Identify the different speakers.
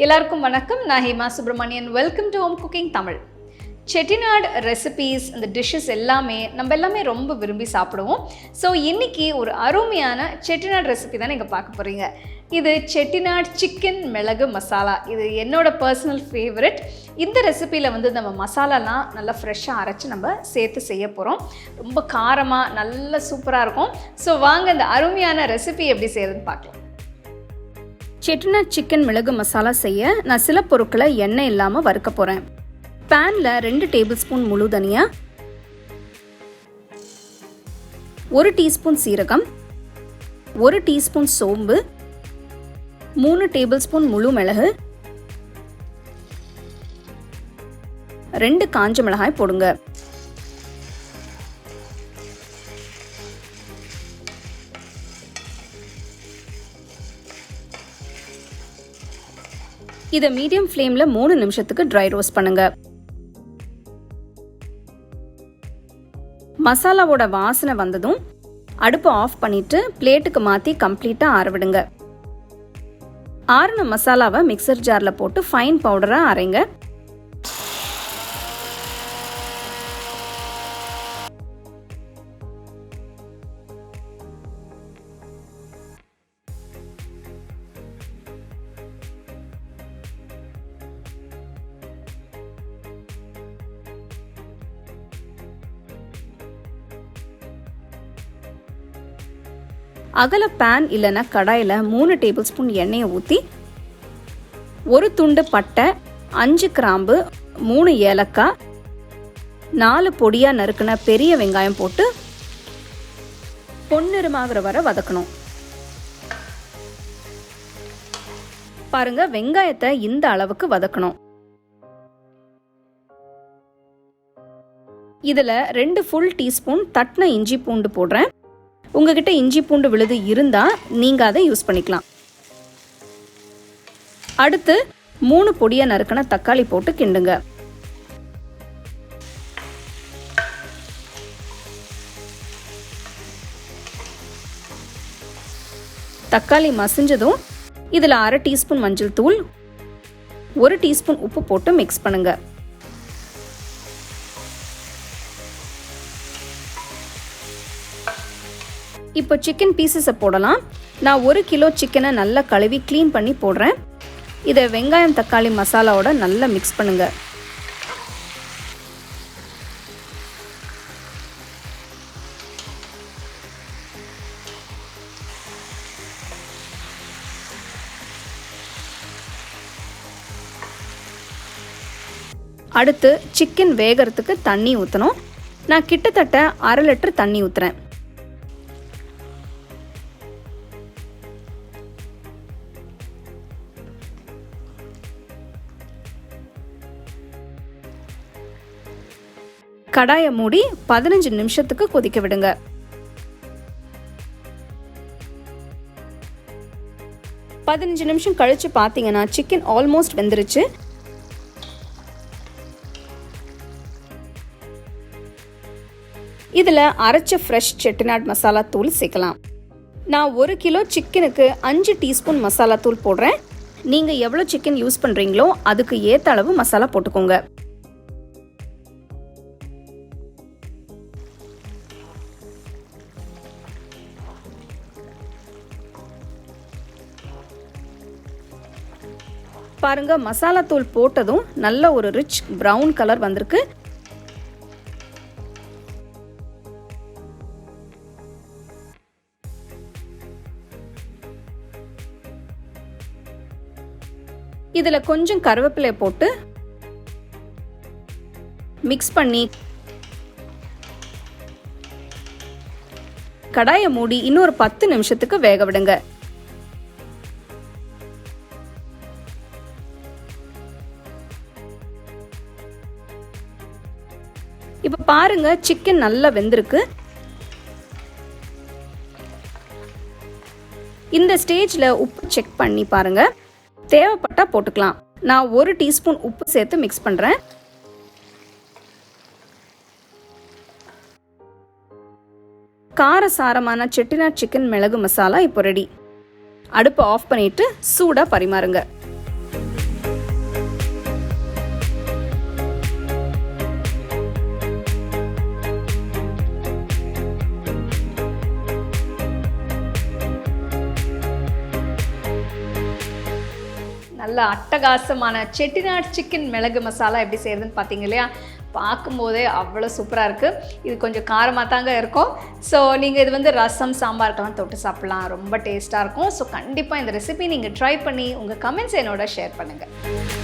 Speaker 1: எல்லாருக்கும் வணக்கம். நான் Hema Subramanian. Welcome to home cooking Tamil. Chettinad recipes, இந்த டிஷ்ஷஸ் நம்ம எல்லாமே ரொம்ப விரும்பி சாப்பிடுவோம். ஸோ இன்றைக்கி ஒரு அருமையான செட்டிநாடு ரெசிபி தான் நீங்கள் பார்க்க போகிறீங்க. இது செட்டிநாடு சிக்கன் மிளகு மசாலா. இது என்னோட பர்சனல் ஃபேவரட். இந்த ரெசிப்பியில் நம்ம மசாலாலாம் நல்லா ஃப்ரெஷ்ஷாக அரைச்சி நம்ம சேர்த்து செய்ய போகிறோம். ரொம்ப காரமாக நல்லா சூப்பராக இருக்கும். ஸோ வாங்க இந்த அருமையான ரெசிபி எப்படி செய்யறதுன்னு பார்க்கலாம். செட்டிநாடு சிக்கன் மிளகு மசாலா செய்ய நான் சில பொருட்களை எண்ணெய் இல்லாமல் வறுக்க போகிறேன். பேனில் 2 டேபிள் ஸ்பூன் முழு தனியா, 1 டீஸ்பூன் சீரகம், 1 டீஸ்பூன் சோம்பு, 3 டேபிள் ஸ்பூன் முழு மிளகு, 2 காஞ்ச மிளகாய் போடுங்க. இதை மீடியம் ஃப்ளேமில் 3 நிமிஷத்துக்கு ட்ரை ரோஸ்ட் பண்ணுங்க. மசாலாவோட வாசனை வந்ததும் அடுப்பை ஆஃப் பண்ணிட்டு பிளேட்டுக்கு மாற்றி கம்ப்ளீட்டாக ஆறவிடுங்க. ஆறின மசாலாவை மிக்சர் ஜாரில் போட்டு ஃபைன் பவுடராக அரைங்க. அகல பேன் இல்லைன்னா கடாயில் 3 டேபிள் ஸ்பூன் எண்ணெயை ஊற்றி 1 துண்டு பட்டை, 5 கிராம்பு, 3 ஏலக்காய், 4 பொடியாக நறுக்கின பெரிய வெங்காயம் போட்டு பொன்னிறமாகிற வரை வதக்கணும். பாருங்க, வெங்காயத்தை இந்த அளவுக்கு வதக்கணும். இதில் 2 ஃபுல் டீஸ்பூன் தட்டின இஞ்சி பூண்டு போடுறேன். உங்ககிட்ட இஞ்சி பூண்டு விழுது இருந்தால் நீங்கள் அதை யூஸ் பண்ணிக்கலாம். அடுத்து 3 பொடியை நறுக்கின தக்காளி போட்டு கிண்டுங்க. தக்காளி மசிஞ்சதும் இதில் 1/2 டீஸ்பூன் மஞ்சள் தூள், 1 டீஸ்பூன் உப்பு போட்டு மிக்ஸ் பண்ணுங்க. இப்போ சிக்கன் பீசஸை போடலாம். நான் 1 கிலோ சிக்கனை நல்லா கழுவி க்ளீன் பண்ணி போடுறேன். இதை வெங்காயம் தக்காளி மசாலாவோட நல்லா மிக்ஸ் பண்ணுங்க. அடுத்து சிக்கன் வேகிறதுக்கு தண்ணி ஊற்றணும். நான் கிட்டத்தட்ட 1/2 லிட்டர் தண்ணி ஊற்றுறேன். கடாயை மூடி 15 நிமிஷத்துக்கு கொதிக்க விடுங்க. பதினஞ்சு நிமிஷம் கழிச்சு பார்த்தீங்கன்னா சிக்கன் ஆல்மோஸ்ட் வெந்துருச்சு. இதில் அரைச்ச ஃப்ரெஷ் செட்டிநாடு மசாலா தூள் சேர்க்கலாம். நான் 1 கிலோ சிக்கனுக்கு 5 டீஸ்பூன் மசாலா தூள் போடுறேன். நீங்கள் எவ்வளோ சிக்கன் யூஸ் பண்ணுறீங்களோ அதுக்கு ஏற்ற அளவு மசாலா போட்டுக்கோங்க. பாருங்க, மசாலா தூள் போட்டதும் நல்ல ஒரு ரிச் பிரவுன் கலர் வந்திருக்கு. இதுல கொஞ்சம் கருவேப்பிலை போட்டு மிக்ஸ் பண்ணி கடாயை மூடி இன்னொரு 10 நிமிஷத்துக்கு வேக விடுங்க. இப்போ பாருங்க, சிக்கன் நல்லா வெந்திருக்கு. இந்த ஸ்டேஜில் உப்பு செக் பண்ணி பாருங்க. தேவைப்பட்டா போட்டுக்கலாம். நான் 1 டீஸ்பூன் உப்பு சேர்த்து மிக்ஸ் பண்ணுறேன். காரசாரமான செட்டிநாடு சிக்கன் மிளகு மசாலா இப்போ ரெடி. அடுப்பை ஆஃப் பண்ணிட்டு சூடாக பரிமாறுங்க. நல்ல அட்டகாசமான செட்டிநாட் சிக்கன் மிளகு மசாலா எப்படி செய்கிறதுன்னு பார்த்தீங்க இல்லையா? பார்க்கும்போதே அவ்வளோ சூப்பராக இருக்குது. இது கொஞ்சம் காரமாக தாங்க இருக்கும். ஸோ நீங்கள் இது வந்து ரசம் சாம்பாருக்கெல்லாம் தொட்டு சாப்பிட்லாம், ரொம்ப டேஸ்ட்டாக இருக்கும். ஸோ கண்டிப்பாக இந்த ரெசிபி நீங்கள் ட்ரை பண்ணி உங்கள் கமெண்ட்ஸ் என்னோட ஷேர் பண்ணுங்கள்.